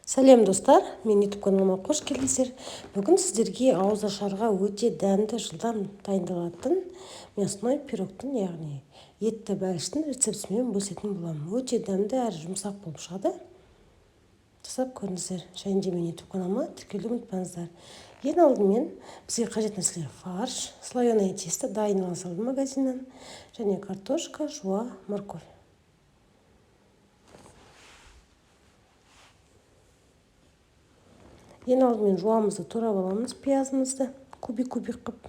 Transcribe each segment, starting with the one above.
Сәлем достар, мен YouTube каналыма қош келдіңіздер. Бүгін сіздерге ауызашарға өте дәмді, жылдам дайындалатын мясной пирогтың, яғни етті бәліштің рецептісімен бөлісетін боламын. Өте дәмді әрі жұмсақ болып шығады. Жасап көріңіздер. Және де мен YouTube каналыма тіркелуді ұмытпаңыздар. Ең алдымен бізге қажет нәрселер: фарш, слоеное тесто дайын ала салдым магазиннен, және картошка, жуа, морковь. Ең алдымен жуамызды турап аламыз, пиязымызды кубик-кубик қып.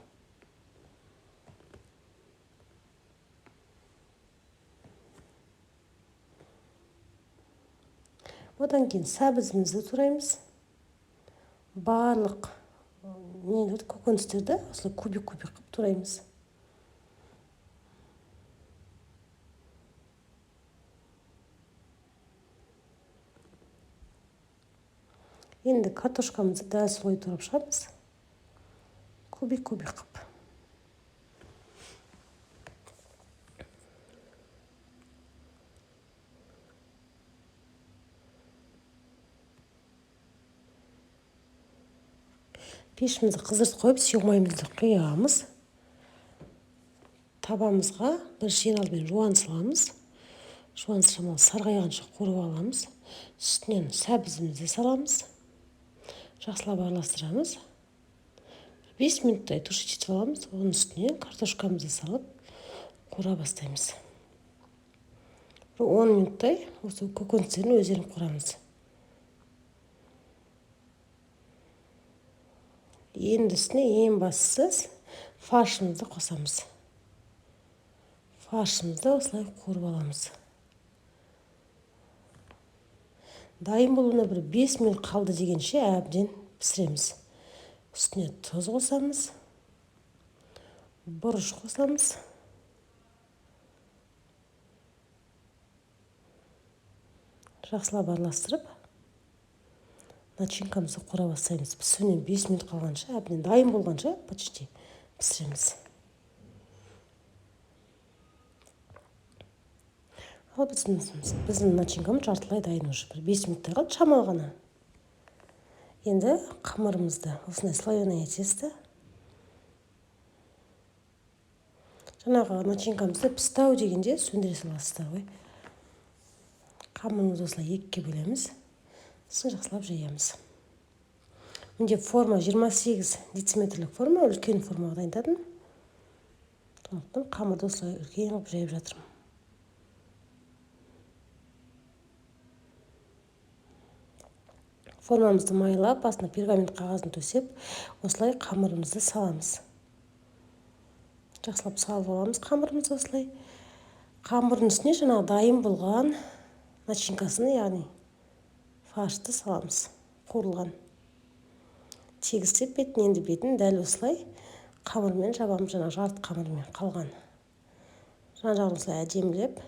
Одан кейін сәбізімізді тураймыз. Барлық көкөністерді осылай кубик-кубик қып тураймыз. Енді картошкамызды дәл солай турап шығамыз. Кубик-кубик қып. Пешімізді қыздырып қойып, сеумайымызды құямыз. Табамызға біріншіден алдымен жуан саламыз. Жуан шамалы сарғайғанша қуырып аламыз. Үстінен сәбізімізді саламыз. Жақсылап араластырамыз. 5 минуттай тушить етіп аламыз. Оның үстіне картошкамызды салып қуыра бастаймыз. 10 минуттай осы көкөністерін өздерін қуырамыз. Енді үстіне ең бастысы фаршымызды қосамыз. Фаршымызды осылай қуырып аламыз. Дайын болуына бір 5 минут қалды дегенше әбден пісіреміз. Үстіне тұз қосамыз. Бұрыш қосамыз. Жақсылап араластырып, начинкамызды қуыра бастаймыз. Пісуіне 5 минут қалғанша, әбден дайын болғанша почти пісіреміз. Ал біздің начинкамыз жартылай дайын уже. 5 минуттай қалды, шамалы ғана. Енді қамырымызды осындай слоеное тесто. Жаңағы начинкамызды пісті-ау дегенде сөндіре саласыздар ғой. Қамырымызды осылай екіге бөлеміз. Сосын жақсылап жаямыз. Менде форма 28 дециметрлік форма, үлкен формаға дайындадым. Сондықтан қамырды осылай үлкен қылып жайып жатырмын. Формамызды майлап, астына пергамент қағазын төсеп, осылай қамырымызды саламыз. Жақсылап салып аламыз қамырымызды осылай. Қамырдың үстіне жаңағы дайын болған начинкасын, яғни фаршты саламыз. Қуырылған. Тегістеп бетін, енді бетін дәл осылай қамырмен жабамыз, жаңағы жарты қамырмен қалған. Жан-жағын осылай әдемілеп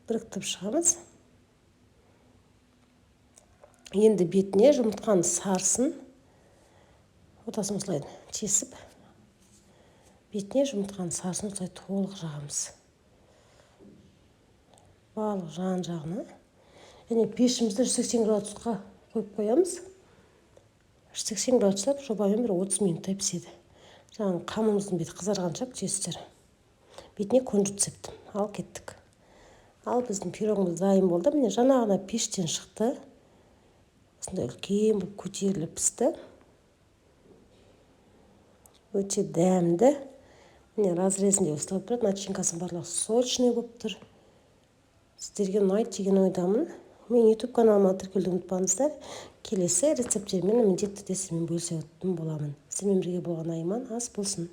біріктіріп шығамыз. Енді бетіне жұмыртқаның сарысын ортасын осылай тесіп, бетіне жұмыртқаның сарысын осылай толық жағамыз. Барлық жан-жағына. Және пешімізді 180 градусқа қойып қоямыз. 180 градусқа жобамен бір 30 минуттай піседі. Жаңағы қамырымыздың беті қызарғанша күтесіздер. Бетіне күнжіт септім. Ал кеттік. Ал біздің пирогымыз дайын болды. Міне жаңа ғана пештен шықты. Осындай үлкен болып көтеріліп пісті. Өте дәмді. Міне разрезінде осылай тұрады. Начинкасын барлығы сочный болып тұр. Сіздерге ұнайды деген ойдамын. Мен YouTube каналыма тіркелуді ұмытпаңыздар. Келесі рецепттермен міндетті түрде сіздермен бөлісетін боламын. Сіздермен бірге болған айман ас болсын.